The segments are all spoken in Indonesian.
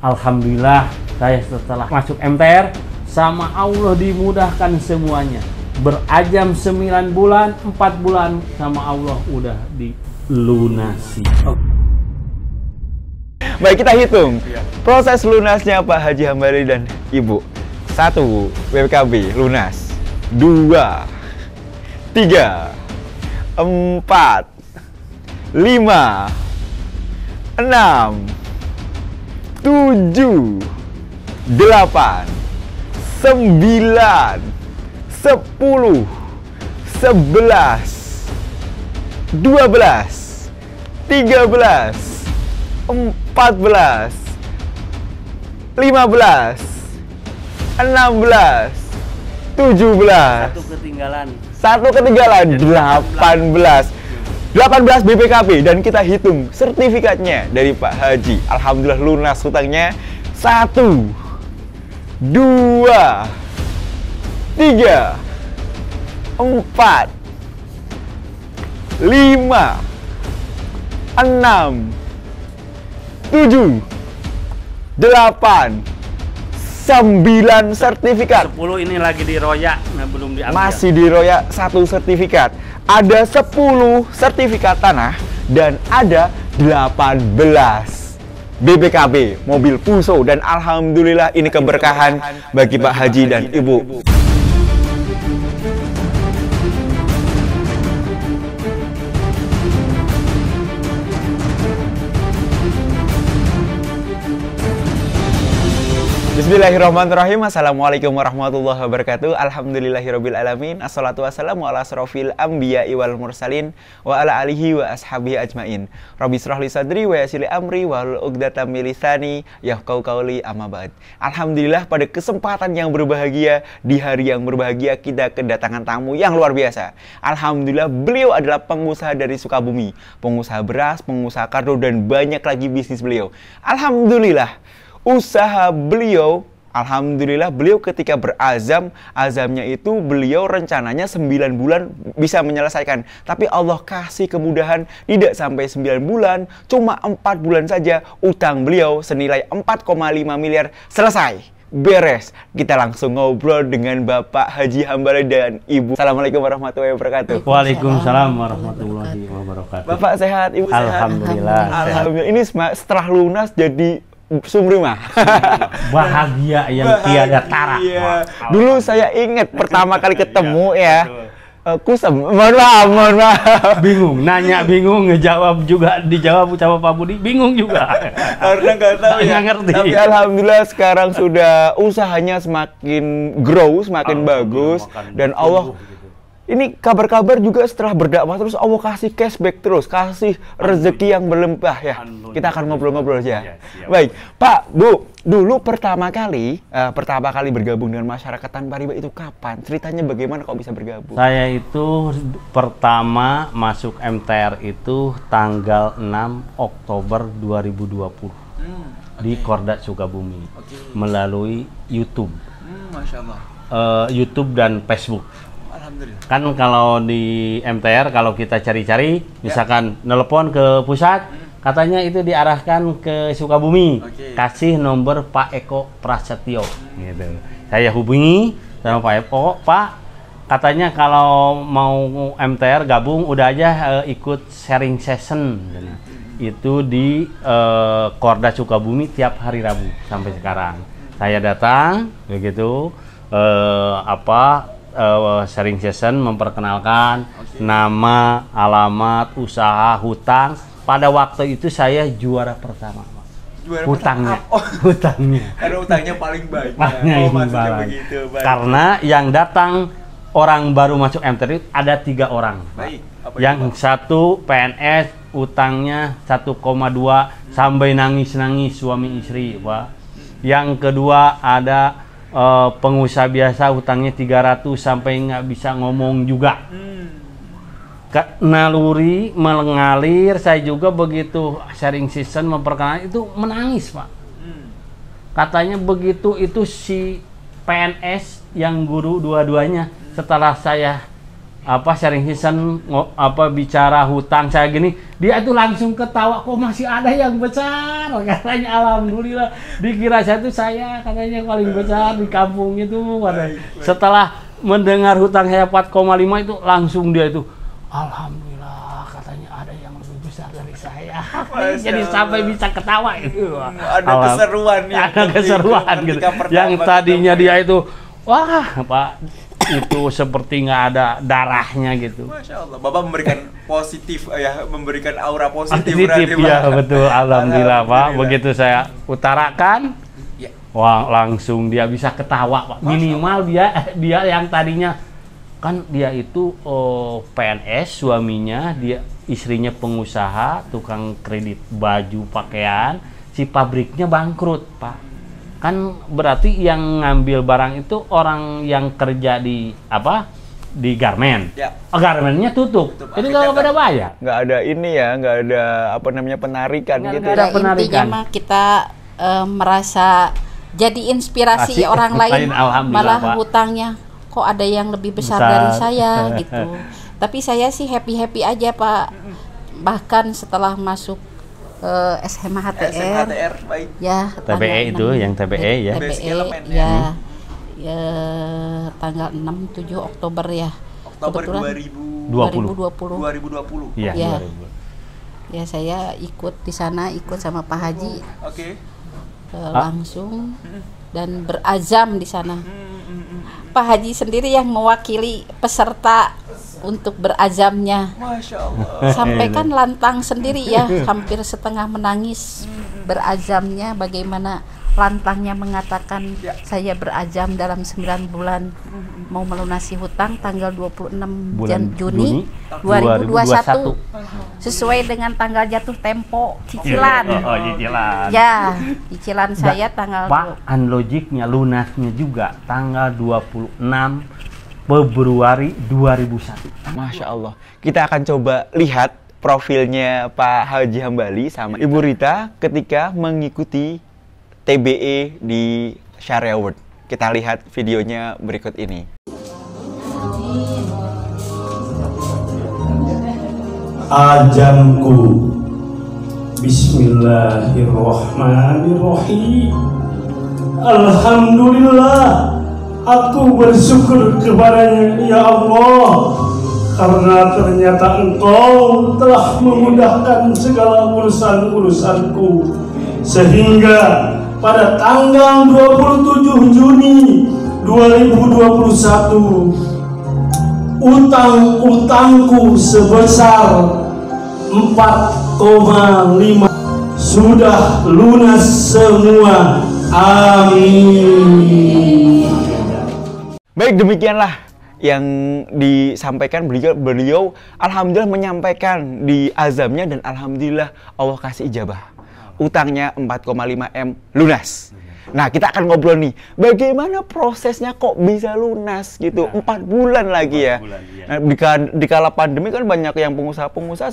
Alhamdulillah saya setelah masuk MTR sama Allah dimudahkan semuanya. Berajam 9 bulan, 4 bulan sama Allah udah dilunasi. Baik, kita hitung proses lunasnya Pak Haji Hambali dan Ibu. 1. BPKB lunas. 2, 3, 4, 5, 6, 7, 8, 9, 10, 11, 12, 13, 14, 15, 16, 17. Satu ketinggalan 18 BPKB, dan kita hitung sertifikatnya dari Pak Haji. Alhamdulillah lunas hutangnya. 1, 2, 3, 4, 5, 6, 7, 8, 9 sertifikat. 10 ini lagi diroyak, nah belum diambil. Masih diroyak 1 sertifikat. Ada 10 sertifikat tanah dan ada 18 BPKB mobil Fuso, dan alhamdulillah ini keberkahan bagi Pak Haji dan Ibu. Bismillahirrahmanirrahim. Assalamualaikum warahmatullahi wabarakatuh. Alhamdulillahirabbil alamin. Assalatu wassalamu ala asrofil anbiya'i wal mursalin wa ala alihi wa ashabihi ajmain. Rabbi shrah li sadri wa yassir li amri wahlul 'uqdatam min lisani yafqahu qawli, amma ba'd. Alhamdulillah, pada kesempatan yang berbahagia, di hari yang berbahagia, kita kedatangan tamu yang luar biasa. Alhamdulillah, beliau adalah pengusaha dari Sukabumi, pengusaha beras, pengusaha kardo, dan banyak lagi bisnis beliau. Alhamdulillah, usaha beliau, alhamdulillah, beliau ketika azamnya itu beliau rencananya 9 bulan bisa menyelesaikan. Tapi Allah kasih kemudahan, tidak sampai 9 bulan, cuma 4 bulan saja utang beliau senilai 4,5 miliar selesai. Beres. Kita langsung ngobrol dengan Bapak Haji Hambali dan Ibu. Assalamualaikum warahmatullahi wabarakatuh. Waalaikumsalam warahmatullahi wabarakatuh. Bapak sehat, Ibu sehat? Alhamdulillah. Alhamdulillah. Ini setelah lunas jadi sumringah. Bahagia yang tiada tara. Iya. Dulu saya ingat pertama kali ketemu ya. Kusem, mohon maaf. Bingung, nanya bingung, ngejawab juga dijawab sama Pak Budi, bingung juga. Karena nggak tahu ya. Ngerti. Tapi alhamdulillah sekarang sudah usahanya semakin grow, semakin bagus, dan Allah. Ini kabar-kabar juga setelah berdakwah terus Allah kasih cashback terus, kasih rezeki yang berlimpah ya. Kita akan ngobrol-ngobrol aja. Baik, Pak, Bu, dulu pertama kali bergabung dengan masyarakat tanpa riba itu kapan? Ceritanya bagaimana kok bisa bergabung? Saya itu pertama masuk MTR itu tanggal 6 Oktober 2020 di Kordat Sukabumi melalui YouTube. Masya Allah. YouTube dan Facebook. Alhamdulillah. Kan kalau di MTR kalau kita cari-cari, misalkan nelpon ke pusat, katanya itu diarahkan ke Sukabumi. Kasih nomor Pak Eko Prasetyo. Gitu. Saya hubungi sama Pak Eko, Pak, katanya kalau mau MTR gabung udah aja ikut sharing session. Itu di Korda Sukabumi tiap hari Rabu sampai sekarang. Saya datang begitu sharing session, memperkenalkan nama, alamat, usaha, hutang. Pada waktu itu saya juara pertama. Hutangnya. Karena hutangnya paling banyak. Begitu, karena yang datang orang baru masuk MTR ada 3 orang. Baik. Yang satu PNS, utangnya 1,2 sampai nangis-nangis suami istri, Pak. Yang kedua ada pengusaha biasa, hutangnya 300 sampai nggak bisa ngomong juga. Naluri mengalir, saya juga begitu sharing season memperkenalkan itu menangis, Pak. Katanya begitu itu si PNS yang guru dua-duanya setelah saya apa sharing season apa bicara hutang saya gini, dia itu langsung ketawa, kok masih ada yang besar katanya. Alhamdulillah, dikira saya katanya paling besar di kampung itu. Setelah mendengar hutang saya 4,5 itu langsung dia itu alhamdulillah katanya ada yang lebih besar dari saya. Jadi sampai bisa ketawa itu. Ada keseruan ya. Ada keseruan gitu. Yang tadinya dia itu wah Pak itu seperti nggak ada darahnya gitu. Masya Allah, Bapak memberikan positif ya, memberikan aura positif berarti, ya betul, alhamdulillah Pak. Begitu saya utarakan, ya. Wah langsung dia bisa ketawa Pak. Minimal dia yang tadinya kan dia itu PNS, suaminya dia istrinya pengusaha, tukang kredit baju pakaian, si pabriknya bangkrut Pak. Kan berarti yang ngambil barang itu orang yang kerja di apa di garmen, ya. Garmennya tutup. Jadi nggak ada bayar, nggak ada ini ya, nggak ada apa namanya penarikan nggak gitu. Ada penarikan. Intinya mah kita merasa jadi inspirasi orang lain, malah Pak. Hutangnya kok ada yang lebih besar dari saya gitu. Tapi saya sih happy aja Pak. Bahkan setelah masuk SMA HTR, baik. Ya, TBE itu yang TBE ya. TBE ya. Ya, tanggal 6 7 Oktober ya. Oktober 2020. Iya, ya. Ya, saya ikut di sana, ikut sama Pak Haji. Oke. Langsung dan berazam di sana. Pak Haji sendiri yang mewakili peserta untuk berazamnya. Masya Allah. Sampai kan lantang sendiri ya, hampir setengah menangis berazamnya, bagaimana lantangnya mengatakan saya berazam dalam 9 bulan mau melunasi hutang tanggal 26 Juni 2021 sesuai dengan tanggal jatuh tempo cicilan. Cicilan. Ya, cicilan saya tanggal Pak, unlogicnya lunasnya juga tanggal 26 Februari 2001. Masya Allah. Kita akan coba lihat profilnya Pak Haji Hambali sama Ibu Rita ketika mengikuti TBE di Syariah Award. Kita lihat videonya berikut ini. Azamku. Bismillahirrahmanirrahim. Alhamdulillah. Aku bersyukur kepadanya, ya Allah, karena ternyata Engkau telah memudahkan segala urusan-urusanku, sehingga pada tanggal 27 Juni 2021 utang-utangku sebesar 4,5 sudah lunas semua. Amin. Baik, demikianlah yang disampaikan beliau alhamdulillah menyampaikan di azamnya, dan alhamdulillah Allah kasih ijabah. Utangnya 4,5 M lunas. Nah, kita akan ngobrol nih, bagaimana prosesnya kok bisa lunas gitu, 4 bulan lagi ya. Nah, di kala pandemi kan banyak yang pengusaha-pengusaha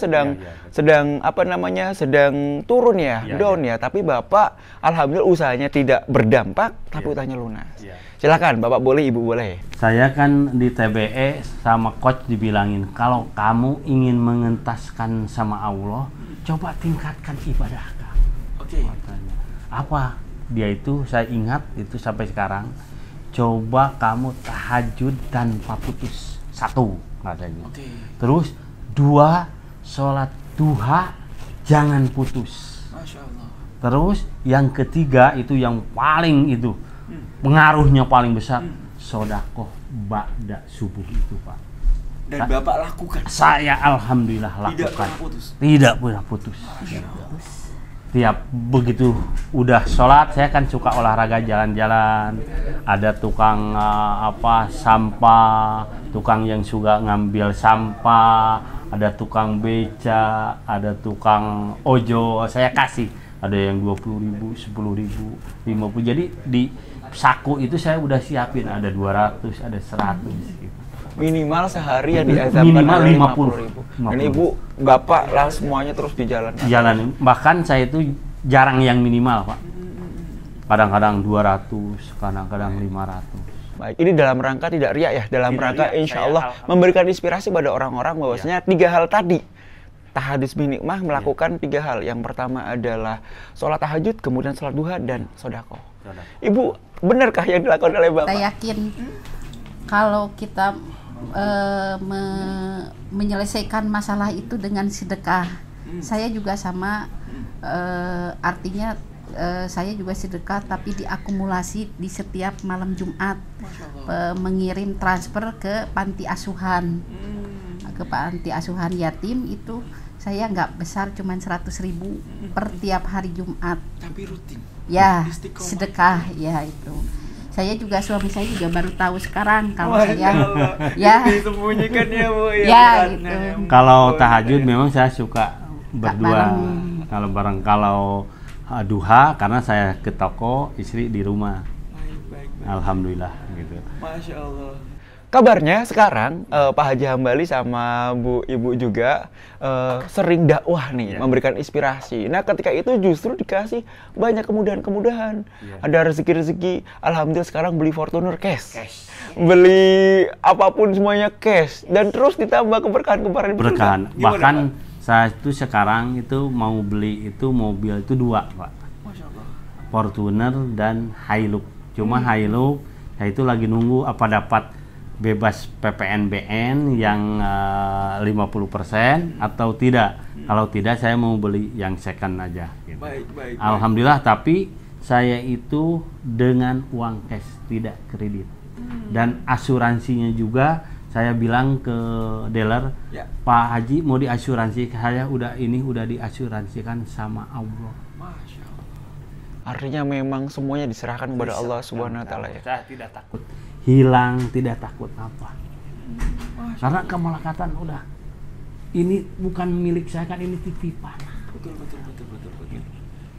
sedang apa namanya, sedang turun ya, down ya. Tapi Bapak alhamdulillah usahanya tidak berdampak, tapi utangnya lunas. Silakan, Bapak boleh, Ibu boleh. Saya kan di TBE sama coach dibilangin, kalau kamu ingin mengentaskan sama Allah, coba tingkatkan ibadah kamu. Oke. Apa? Dia itu saya ingat itu sampai sekarang, coba kamu tahajud tanpa putus. 1 katanya. Terus 2 sholat duha jangan putus. Masya Allah. Terus yang ketiga itu yang paling itu pengaruhnya paling besar, sodakoh ba'da subuh itu Pak. Dan Bapak lakukan? Saya alhamdulillah lakukan. Tidak pernah putus? Tidak pernah putus. Tiap begitu udah sholat, saya kan suka olahraga jalan-jalan. Ada tukang sampah, tukang yang suka ngambil sampah, ada tukang beca, ada tukang ojo, saya kasih. Ada yang 20.000, 10.000, 50. Jadi di saku itu saya udah siapin, ada 200, ada 100 gitu. Minimal sehari yang diazamkan minimal 50.000. Dan Ibu, Bapak lah semuanya terus di jalan. Jalan, bahkan saya itu jarang yang minimal Pak. Kadang-kadang 200, kadang-kadang 500. Baik, ini dalam rangka tidak riak ya, dalam Tidak rangka riak, insya saya Allah memberikan inspirasi pada orang-orang bahwasanya 3 hal tadi. Tahadus binikmah melakukan 3 hal. Yang pertama adalah sholat tahajud, kemudian sholat duha, dan sodako. Ibu, benarkah yang dilakukan oleh Bapak? Kita yakin kalau kita menyelesaikan masalah itu dengan sedekah. Saya juga sama, artinya saya juga sedekah tapi diakumulasi di setiap malam Jumat, mengirim transfer ke panti asuhan, ke panti asuhan yatim. Itu saya nggak besar, cuman 100.000 per tiap hari Jumat. Tapi rutin. Ya, sedekah ya itu. Saya juga, suami saya juga baru tahu sekarang kalau saya ya disembunyikan ya Bu ya gitu. Kalau tahajud memang saya suka berdua. Bareng. Kalau bareng, kalau duha karena saya ke toko, istri di rumah. Baik. Alhamdulillah gitu. Masya Allah. Kabarnya sekarang Pak Haji Hambali sama Bu Ibu juga sering dakwah nih, memberikan inspirasi. Nah ketika itu justru dikasih banyak kemudahan-kemudahan. Ada rezeki-rezeki, alhamdulillah sekarang beli Fortuner cash. Beli apapun semuanya cash. Dan terus ditambah keberkahan-keberkahan. Berkahan. Bahkan saya itu sekarang itu mau beli itu mobil itu 2 Pak. Masya Allah. Fortuner dan Hilux. Cuma Hilux saya itu lagi nunggu apa dapat bebas PPNBM yang 50% atau tidak. Kalau tidak saya mau beli yang second aja gitu. Baik. Alhamdulillah, tapi saya itu dengan uang cash, tidak kredit. Dan asuransinya juga saya bilang ke dealer, Pak Haji mau diasuransi, saya udah diasuransikan sama Allah. Masya Allah. Artinya memang semuanya diserahkan kepada Allah Subhanahu wa taala ya. Saya tidak takut hilang, tidak takut apa. Karena kemelekatan udah, ini bukan milik saya, kan ini titipan. Betul.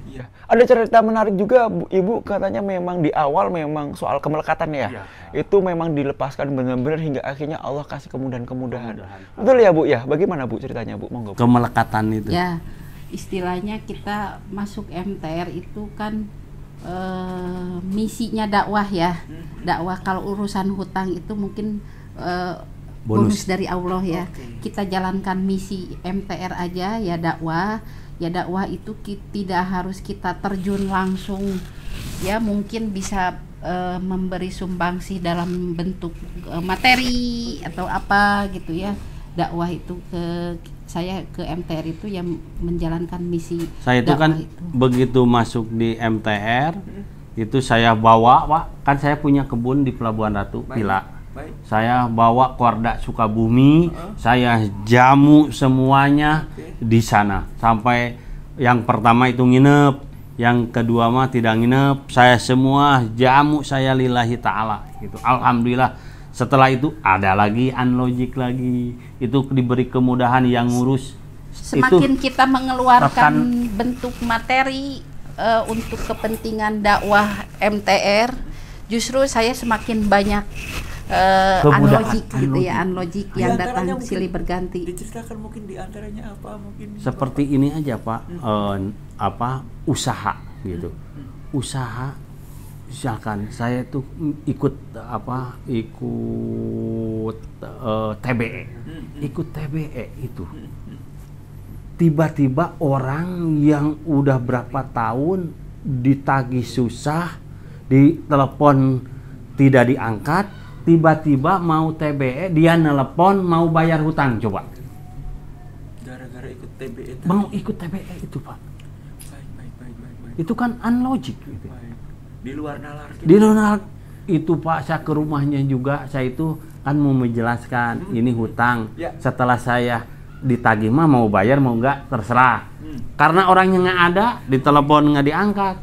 Iya. Ada cerita menarik juga Bu, Ibu katanya memang di awal memang soal kemelekatan ya. Itu memang dilepaskan benar-benar hingga akhirnya Allah kasih kemudahan-kemudahan. Betul ya Bu ya? Bagaimana Bu ceritanya Bu? Monggo. Kemelekatan itu. Ya, istilahnya kita masuk MTR itu kan misinya dakwah ya. Dakwah, kalau urusan hutang itu mungkin bonus dari Allah ya. Kita jalankan misi MTR aja ya, dakwah. Ya dakwah itu tidak harus kita terjun langsung. Ya mungkin bisa memberi sumbangsi dalam bentuk materi atau apa gitu ya. Dakwah itu saya ke MTR itu yang menjalankan misi. Saya itu kan begitu masuk di MTR itu saya bawa Pak, kan saya punya kebun di Pelabuhan Ratu, Pila. Saya bawa Korda Sukabumi, saya jamu semuanya di sana. Sampai yang pertama itu nginep, yang kedua mah tidak nginep, saya semua jamu saya lillahi ta'ala gitu. Alhamdulillah. Setelah itu ada lagi Unlogic lagi, itu diberi kemudahan yang ngurus. Semakin itu kita mengeluarkan bentuk materi untuk kepentingan dakwah MTR, justru saya semakin banyak Unlogic gitu ya, Unlogic yang datang silih berganti. Diceritakan mungkin diantaranya apa mungkin? Seperti ini aja Pak, usaha gitu, usaha. Misalkan saya tuh ikut TBE, ikut TBE itu tiba-tiba orang yang udah berapa tahun ditagih susah, ditelepon tidak diangkat, tiba-tiba mau TBE, dia nelpon mau bayar hutang, coba. Gara-gara ikut TBE tadi. Mau ikut TBE itu Pak. Baik. Itu kan Unlogic gitu. Di luar nalar. Di luar itu Pak, saya ke rumahnya juga, saya itu kan mau menjelaskan ini hutang. Setelah saya ditagih mah mau bayar mau enggak terserah. Karena orangnya nggak ada, ditelepon nggak diangkat.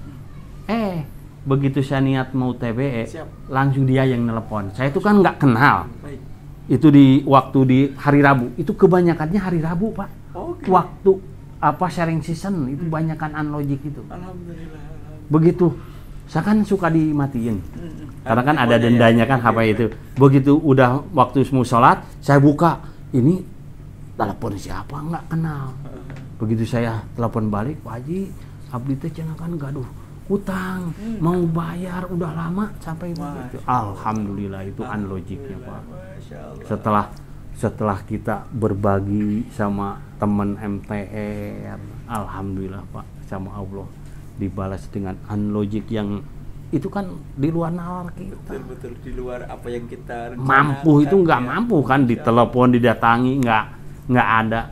Begitu saya niat mau TBE, langsung dia yang nelpon. Saya itu kan nggak kenal. Itu di waktu di hari Rabu, itu kebanyakannya hari Rabu Pak. Waktu sharing season itu banyakan Unlogic itu. Alhamdulillah. Begitu saya kan suka dimatiin, karena kan ada dendanya kan HP itu. Begitu udah waktu mau sholat, saya buka, ini telepon siapa nggak kenal. Begitu saya telepon balik, Pak Haji, abdi teh cenah kan gaduh hutang, mau bayar udah lama sampai begitu. Alhamdulillah itu unlogiknya Pak. Setelah kita berbagi sama teman MTR, alhamdulillah Pak, sama Allah dibalas dengan unlogik yang itu kan di luar nalar kita. Betul, di luar apa yang kita rencanakan. Mampu itu nggak mampu kan, ditelepon, didatangi nggak ada.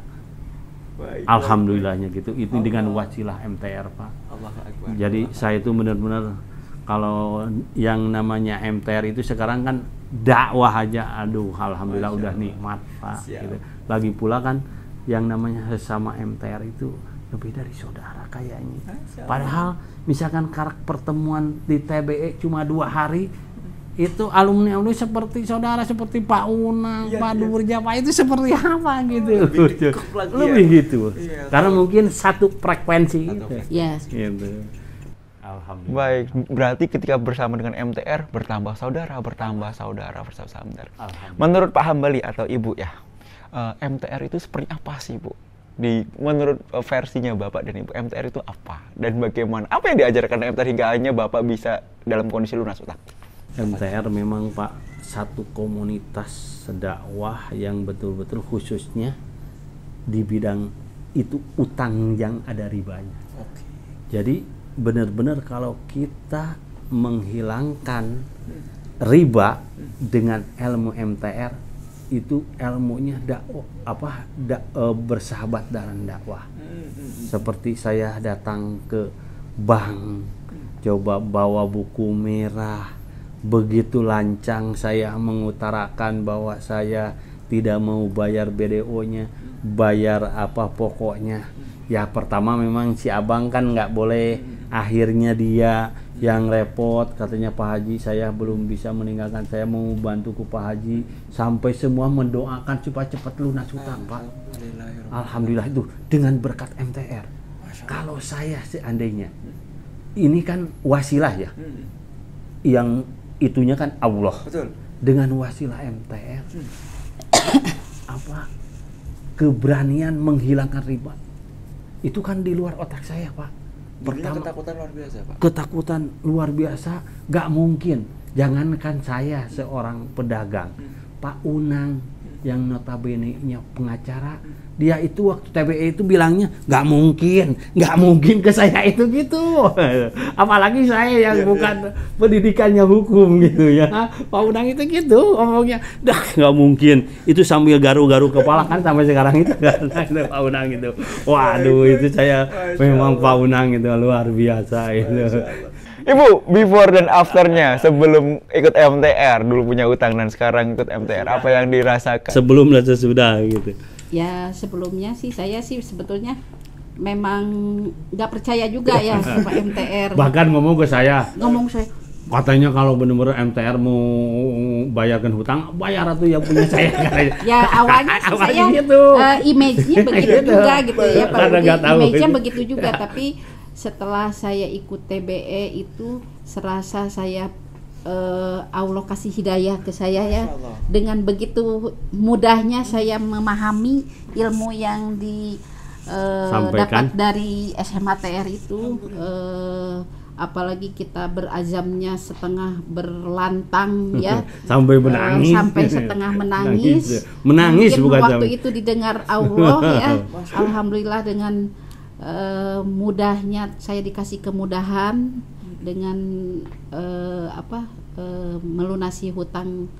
Baik, Alhamdulillahnya gitu. Itu dengan wasilah MTR Pak. Allahu Akbar. Jadi saya itu benar-benar kalau yang namanya MTR itu sekarang kan dakwah aja, aduh alhamdulillah udah nikmat Pak. Gitu. Lagi pula kan yang namanya sesama MTR itu lebih dari saudara kayaknya. Padahal misalkan pertemuan di TBE cuma 2 hari, itu alumni seperti saudara, seperti Pak Unang, Pak Durja, Pak itu seperti apa gitu. Lebih gitu. Karena mungkin satu frekuensi gitu. Yes. Gitu. Alhamdulillah. Baik, berarti ketika bersama dengan MTR bertambah saudara. Menurut Pak Hambali atau Ibu ya, MTR itu seperti apa sih Bu? Menurut versinya Bapak dan Ibu, MTR itu apa? Dan bagaimana? Apa yang diajarkan MTR hingga akhirnya Bapak bisa dalam kondisi lunas utang? MTR memang Pak satu komunitas dakwah yang betul-betul khususnya di bidang itu utang yang ada ribanya. Jadi benar-benar kalau kita menghilangkan riba dengan ilmu MTR, itu ilmunya bersahabat dalam dakwah. Seperti saya datang ke bank, coba bawa buku merah, begitu lancang saya mengutarakan bahwa saya tidak mau bayar BDO-nya, bayar apa pokoknya. Ya pertama memang si abang kan nggak boleh, akhirnya dia yang repot, katanya Pak Haji saya belum bisa meninggalkan, saya mau bantu ke Pak Haji, sampai semua mendoakan supaya cepat lunas hutang Pak. Alhamdulillah itu dengan berkat MTR. Kalau saya seandainya, ini kan wasilah ya, yang itunya kan Allah. Betul. Dengan wasilah MTR, keberanian menghilangkan riba, itu kan di luar otak saya Pak. Pertama, ketakutan luar biasa Pak. Ketakutan luar biasa, gak mungkin. Jangankan saya seorang pedagang, Pak Unang yang notabene-nya pengacara, dia itu waktu TBE itu bilangnya gak mungkin ke saya itu gitu. Apalagi saya yang bukan pendidikannya hukum gitu ya. Pak Unang itu gitu ngomongnya, dah gak mungkin. Itu sambil garu-garu kepala kan sampai sekarang itu Pak Unang itu. Waduh itu saya memang Pak Unang itu luar biasa itu. Ibu, before dan afternya sebelum ikut MTR, dulu punya utang dan sekarang ikut MTR, apa yang dirasakan? Sebelum dan sesudah gitu. Ya sebelumnya sih saya sih sebetulnya memang nggak percaya juga ya sama MTR. Bahkan ngomong saya, katanya kalau benar-benar MTR mau bayarkan hutang, bayar tuh yang punya saya. Ya awalnya sih saya gitu. Image-nya begitu juga gitu ya, image-nya begitu juga. Ya. Tapi setelah saya ikut TBE itu serasa saya Allah kasih hidayah ke saya ya. Dengan begitu mudahnya saya memahami ilmu yang dapat dari SMATR itu. Apalagi kita berazamnya setengah berlantang ya, sampai menangis, sampai setengah menangis bukan waktu itu didengar Allah ya. Alhamdulillah dengan mudahnya saya dikasih kemudahan dengan melunasi hutang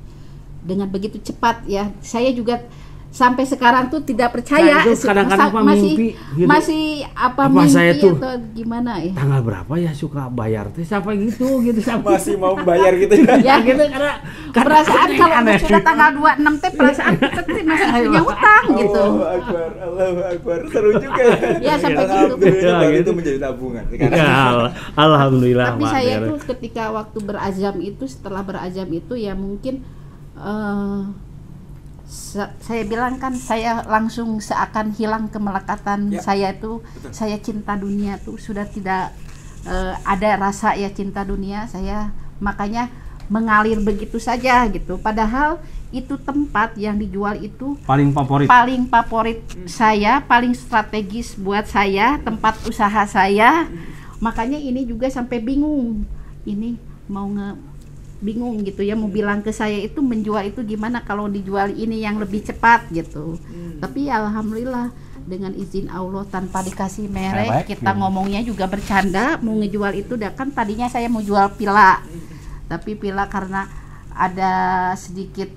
dengan begitu cepat ya. Saya juga sampai sekarang tuh tidak percaya. Nah, kadang-kadang mimpi gitu. Masih mimpi saya tuh, atau gimana ya? Tanggal berapa ya suka bayar teh sampai gitu sampai masih mau bayar gitu ya gitu karena perasaan kalau sudah tanggal 26 teh perasaan kita tuh masih punya hutang gitu. Allahu Akbar. Seru juga ya sampai gitu. Itu menjadi tabungan. Ya, alhamdulillah. Tapi saya tuh ketika waktu berazam itu, setelah berazam itu ya mungkin saya bilang kan saya langsung seakan hilang kemelekatan saya itu. Saya cinta dunia tuh sudah tidak ada rasa ya cinta dunia saya, makanya mengalir begitu saja gitu. Padahal itu tempat yang dijual itu paling favorit saya, paling strategis buat saya, tempat usaha saya. Makanya ini juga sampai bingung. Ini mau bingung gitu ya, mau bilang ke saya itu menjual itu gimana kalau dijual ini yang lebih cepat gitu. Tapi alhamdulillah dengan izin Allah tanpa dikasih merek, kita ngomongnya juga bercanda mau ngejual itu. Kan tadinya saya mau jual pila, tapi pila karena ada sedikit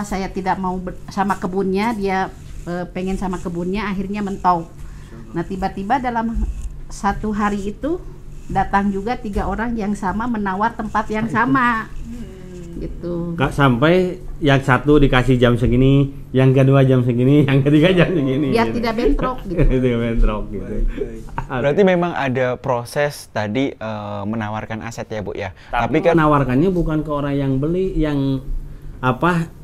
saya tidak mau sama kebunnya, dia pengen sama kebunnya, akhirnya mentok. Nah tiba-tiba dalam satu hari itu datang juga 3 orang yang sama menawar tempat yang sama gitu. Kak, sampai yang satu dikasih jam segini, yang kedua jam segini, yang ketiga jam segini. Biar gitu. tidak bentrok gitu. Tidak bentrok gitu. Berarti memang ada proses tadi menawarkan aset ya Bu ya. Tapi kan menawarkannya bukan ke orang yang beli, yang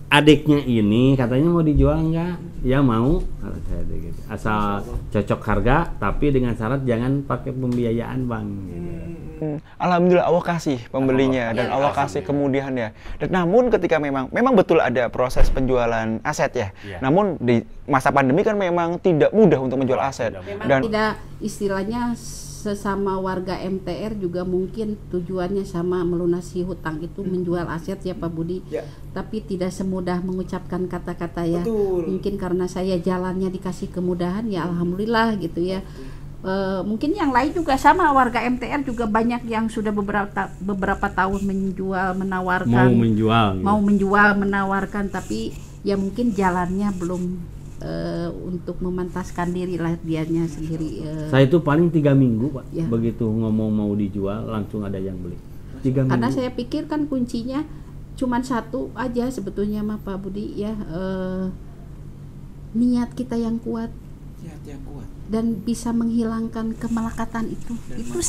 adiknya ini katanya mau dijual enggak? Ya mau, kata saya gitu. Asal cocok harga, tapi dengan syarat jangan pakai pembiayaan bank. Gitu. Alhamdulillah Allah kasih pembelinya dan Allah kasih kemudian ya. Dan namun ketika memang betul ada proses penjualan aset ya. Namun di masa pandemi kan memang tidak mudah untuk menjual aset. Dan tidak, istilahnya sesama warga MTR juga mungkin tujuannya sama, melunasi hutang itu menjual aset ya Pak Budi. Tapi tidak semudah mengucapkan kata-kata ya. Mungkin karena saya jalannya dikasih kemudahan ya alhamdulillah gitu ya. Mungkin yang lain juga sama, warga MTR juga banyak yang sudah beberapa tahun menawarkan mau menjual menawarkan, tapi ya mungkin jalannya belum untuk memantaskan diri lah dianya sendiri. Saya itu paling 3 minggu Pak, begitu ngomong mau dijual langsung ada yang beli. 3 minggu. Karena saya pikir kan kuncinya cuman satu aja sebetulnya mah Pak Budi ya, niat kita yang kuat. Dan bisa menghilangkan kemelekatan itu. Itu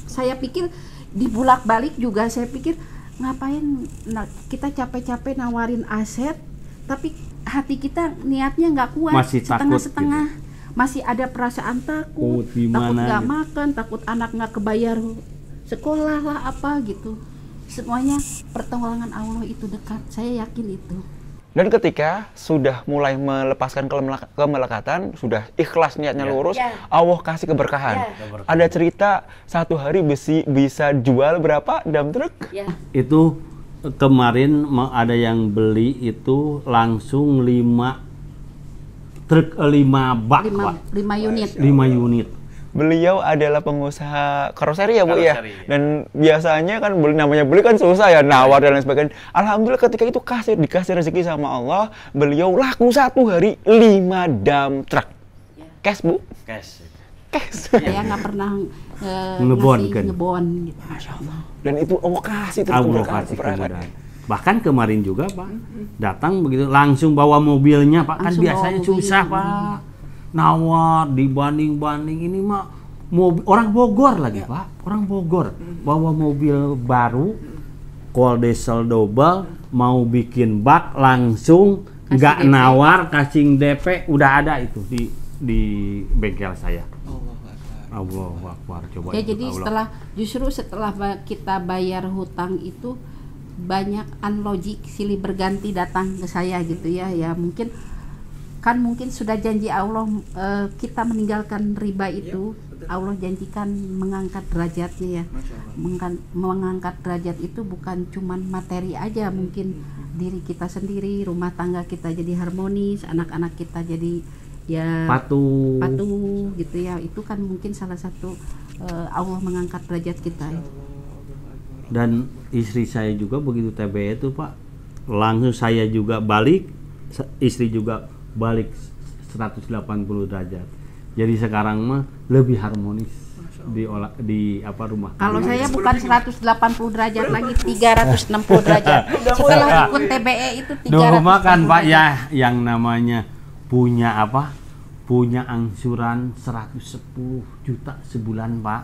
saya pikir dibulak-balik juga, saya pikir ngapain kita capek-capek nawarin aset tapi hati kita niatnya nggak kuat, masih setengah-setengah gitu. Masih ada perasaan takut nggak gitu. Makan, takut anak nggak kebayar sekolah lah apa gitu. Semuanya pertolongan Allah itu dekat, saya yakin itu. Dan ketika sudah mulai melepaskan kemelekatan, sudah ikhlas niatnya lurus, Allah kasih keberkahan. Ada cerita satu hari bisa jual berapa dump truck? Itu kemarin ada yang beli itu langsung 5 bak, 5 unit. 5 unit. Beliau adalah pengusaha karoseri ya Bu ya. Dan biasanya kan namanya beli kan susah ya, nawar dan lain sebagainya. Alhamdulillah ketika itu dikasih rezeki sama Allah, beliau laku satu hari 5 dump truck. Cash Bu? Cash. Saya nggak pernah ngebon gitu. Masya Allah. Dan itu Allah kasih keberkahan. Bahkan kemarin juga Pak, datang begitu langsung bawa mobilnya Pak, kan biasanya susah Pak. Nawar dibanding ini mah mobil orang Bogor lagi Pak, orang Bogor bawa mobil baru cold diesel double, mau bikin bak langsung nggak nawar, kasih DP udah ada itu di bengkel saya. Allahu Akbar. Coba ya, jadi setelah kita bayar hutang itu banyak unlogik silih berganti datang ke saya gitu ya. Ya mungkin sudah janji Allah, kita meninggalkan riba itu, Allah janjikan mengangkat derajatnya ya. Mengangkat derajat itu bukan cuman materi aja, mungkin diri kita sendiri, rumah tangga kita jadi harmonis, anak-anak kita jadi ya patuh gitu ya. Itu kan mungkin salah satu Allah mengangkat derajat kita ya. Dan istri saya juga begitu TBE itu Pak, langsung saya juga balik, istri juga balik 180 derajat. Jadi sekarang mah lebih harmonis di rumah. Kalau saya bukan 180 derajat lagi, 360 derajat. Setelah ikut TBE itu 360. Dulu kan Pak ya, yang namanya punya angsuran 110 juta sebulan Pak.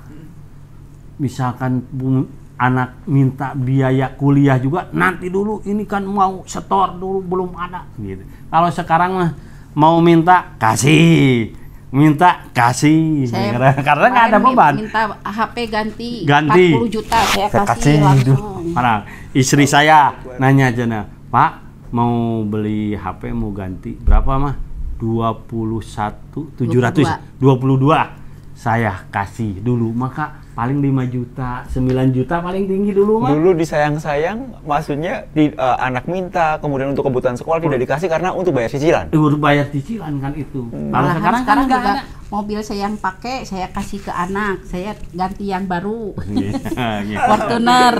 Misalkan anak minta biaya kuliah juga, nanti dulu ini kan mau setor dulu belum ada gitu. Kalau sekarang mah mau minta kasih, karena nggak ada beban. Minta HP ganti 40 juta saya kasih langsung. Parah. Istri saya nanya aja Pak, mau beli HP mau ganti berapa mah? 22. saya kasih dulu, maka paling 5 juta, 9 juta paling tinggi dulu mah. Dulu disayang-sayang, maksudnya anak minta, kemudian untuk kebutuhan sekolah tidak dikasih karena untuk bayar cicilan. Untuk bayar cicilan kan itu. Kalau sekarang kan sekarang nggak juga ada. mobil saya yang pakai saya kasih ke anak, saya ganti yang baru. Gitu. Fortuner.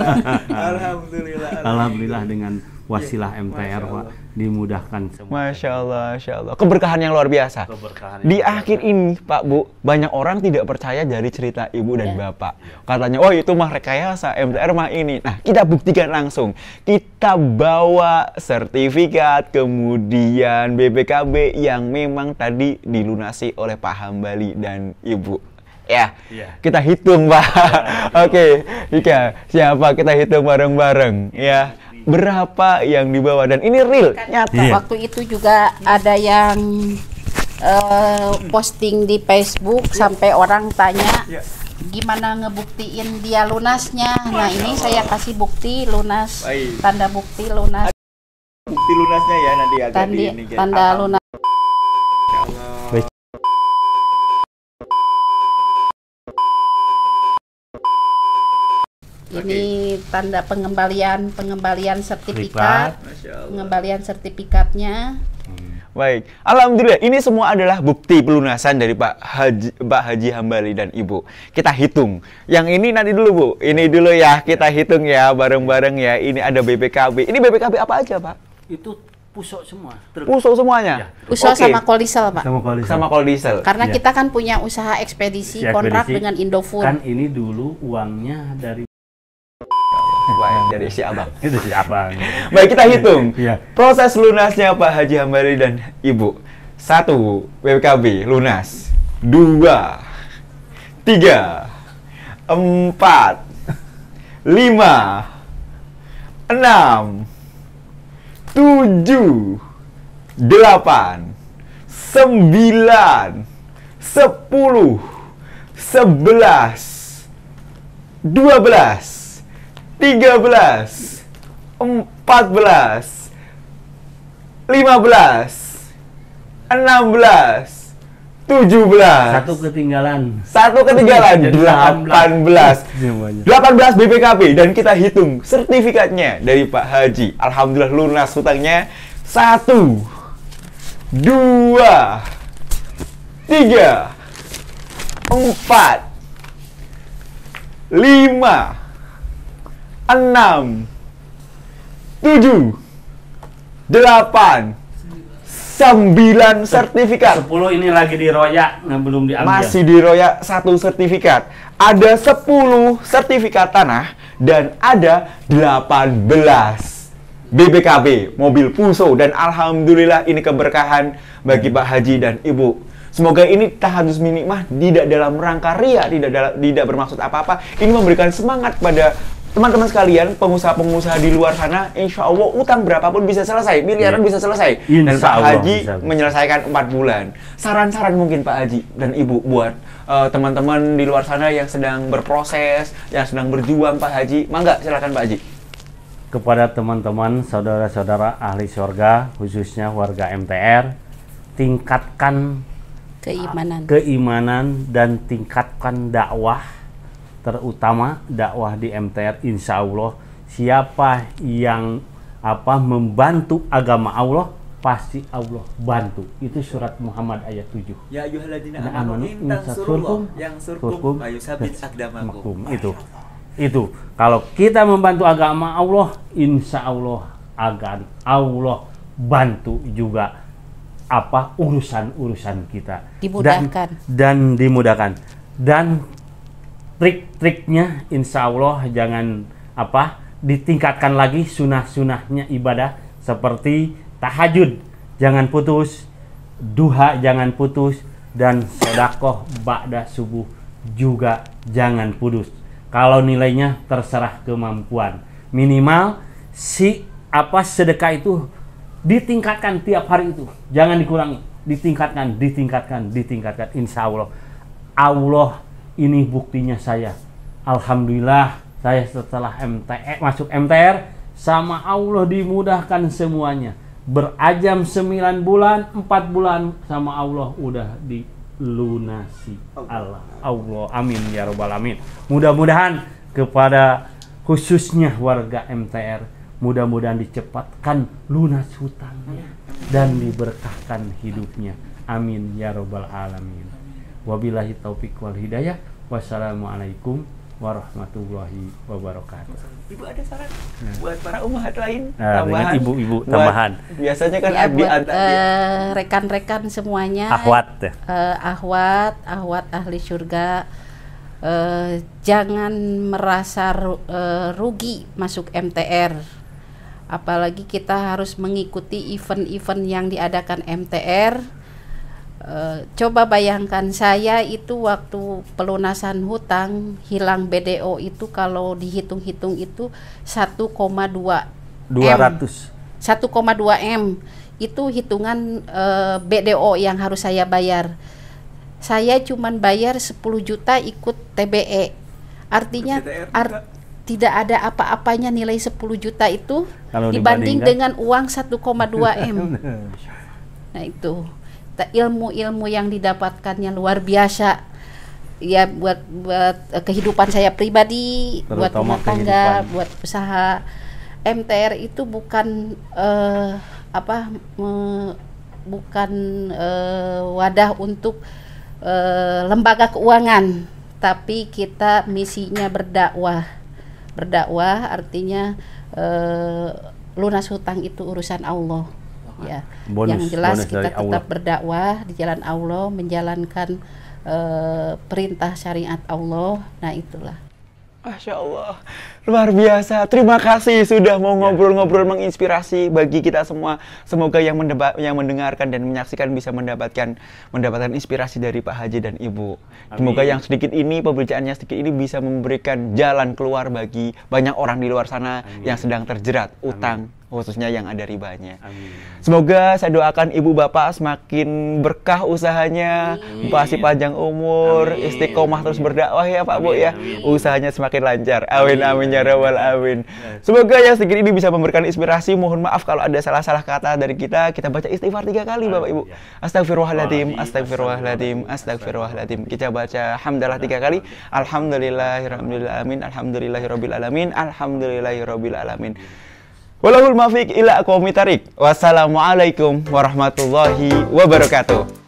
Alhamdulillah dengan wasilah MTR Pak dimudahkan semua. Masya Allah, Masya Allah. Keberkahan yang luar biasa. Keberkahan Di yang akhir ini, Pak Bu, banyak orang tidak percaya dari cerita Ibu dan Bapak. Katanya, oh itu mah rekayasa, MTR mah ini. Nah, kita buktikan langsung. Kita bawa sertifikat, kemudian BPKB yang memang tadi dilunasi oleh Pak Hambali dan Ibu. Ya, kita hitung, Pak. Oke, Ika, siapa kita hitung bareng-bareng, ya. Berapa yang dibawa dan ini real nyata. Waktu itu juga ada yang posting di Facebook sampai orang tanya gimana ngebuktiin dia lunasnya. Nah ini saya kasih bukti lunas, tanda bukti lunas. Bukti lunasnya ya nanti agak di ini. Tanda lunas. Ini tanda pengembalian sertifikat, pengembalian sertifikatnya. Baik, alhamdulillah ini semua adalah bukti pelunasan dari Pak Haji Hambali dan Ibu. Kita hitung. Yang ini nanti dulu Bu, ini dulu ya kita hitung ya bareng-bareng ya. Ini ada BPKB. Ini BPKB apa aja Pak? Itu pusok semua. Pusok semuanya. Usaha sama Kolisel Pak. Sama Kolisel. Karena kita kan punya usaha ekspedisi kontrak dengan Indofood. Kan ini dulu uangnya dari dari si Abang. Itu si Abang. Baik, kita hitung. Iya. Proses lunasnya Pak Haji Hambali dan Ibu. 1. BPKB lunas. 2. 3. 4. 5. 6. 7. 8. 9. 10. 11. 12. 13, 14, 15, 16, 17. Satu ketinggalan. 18 BPKB dan kita hitung sertifikatnya dari Pak Haji. Alhamdulillah lunas hutangnya. 1, 2, 3, 4, 5, 6, 7, 8, 9 sertifikat. 10 ini lagi diroyak, belum diambil. Masih diroyak 1 sertifikat. Ada 10 sertifikat tanah dan ada 18 BPKB mobil Puso, dan alhamdulillah ini keberkahan bagi Pak Haji dan Ibu. Semoga ini tahadus minikmah tidak dalam rangka ria, tidak bermaksud apa-apa. Ini memberikan semangat pada teman-teman sekalian, pengusaha-pengusaha di luar sana. Insya Allah utang berapapun bisa selesai, miliaran bisa selesai. Dan Pak Haji menyelesaikan 4 bulan. Saran-saran mungkin Pak Haji dan Ibu buat teman-teman di luar sana yang sedang berproses, yang sedang berjuang Pak Haji. Mangga silakan Pak Haji. Kepada teman-teman, saudara-saudara ahli surga, khususnya warga MTR, tingkatkan keimanan dan tingkatkan dakwah, terutama dakwah di MTR. Insya Allah siapa yang membantu agama Allah, pasti Allah bantu. Itu surat Muhammad ayat 7. Ya ayyuhalladzina amanu in tansurullah yansurkum wa yusabbit aqdamakum. Itu kalau kita membantu agama Allah, insya Allah akan Allah bantu juga urusan-urusan kita, dan dimudahkan. Dan trik-triknya insya Allah jangan ditingkatkan lagi sunah-sunahnya ibadah, seperti tahajud jangan putus, duha jangan putus, dan sedekah ba'da subuh juga jangan putus. Kalau nilainya terserah kemampuan, minimal sedekah itu ditingkatkan tiap hari, itu jangan dikurangi, ditingkatkan. Insya Allah ini buktinya saya. Alhamdulillah saya setelah masuk MTR sama Allah dimudahkan semuanya. Berajam 9 bulan, 4 bulan sama Allah udah lunasi Allah. Amin ya rabbal alamin. Mudah-mudahan kepada khususnya warga MTR, mudah-mudahan dicepatkan lunas hutangnya dan diberkahkan hidupnya. Amin ya rabbal alamin. Wabillahi taufik wal hidayah. Wassalamualaikum warahmatullahi wabarakatuh. Ibu ada saran buat para ummahat lain? Dengan ibu-ibu tambahan. Biasanya kan ya, buat rekan-rekan semuanya, Akhwat ahwat ahli surga, jangan merasa rugi masuk MTR. Apalagi kita harus mengikuti event-event yang diadakan MTR. Coba bayangkan, saya itu waktu pelunasan hutang hilang BDO itu kalau dihitung-hitung itu 1,2 M itu hitungan BDO yang harus saya bayar. Saya cuman bayar 10 juta ikut TBE, artinya tidak ada apa-apanya nilai 10 juta itu kalau dibanding dengan uang 1,2 M. Nah itu ilmu-ilmu yang didapatkannya luar biasa ya, buat kehidupan saya pribadi, buat rumah tangga, buat usaha. MTR itu bukan bukan wadah untuk lembaga keuangan, tapi kita misinya berdakwah artinya lunas hutang itu urusan Allah. Ya, yang jelas kita tetap berdakwah di jalan Allah, menjalankan perintah syariat Allah. Nah itulah. Masya Allah, luar biasa. Terima kasih sudah mau ngobrol-ngobrol menginspirasi bagi kita semua. Semoga yang mendengarkan dan menyaksikan bisa mendapatkan inspirasi dari Pak Haji dan Ibu. Semoga yang sedikit ini, pembicaraannya sedikit ini bisa memberikan jalan keluar bagi banyak orang di luar sana yang sedang terjerat utang, khususnya yang ada ribanya. Semoga saya doakan ibu bapak semakin berkah usahanya, masih panjang umur, istiqomah terus berdakwah ya Pak Bu ya. Usahanya semakin lancar. Amin amin ya rabbal alamin. Semoga yang sedikit ini bisa memberikan inspirasi. Mohon maaf kalau ada salah-salah kata dari kita. Kita baca istighfar 3 kali Bapak Ibu. Astagfirullahaladzim, astagfirullahaladzim, astagfirullahaladzim. Kita baca hamdalah 3 kali. Alhamdulillahirabbil alamin, alhamdulillahirabbil alamin, alhamdulillahirabbil alamin. Walahul muwaffiq ila aqwamit thariq. Wassalamualaikum warahmatullahi wabarakatuh.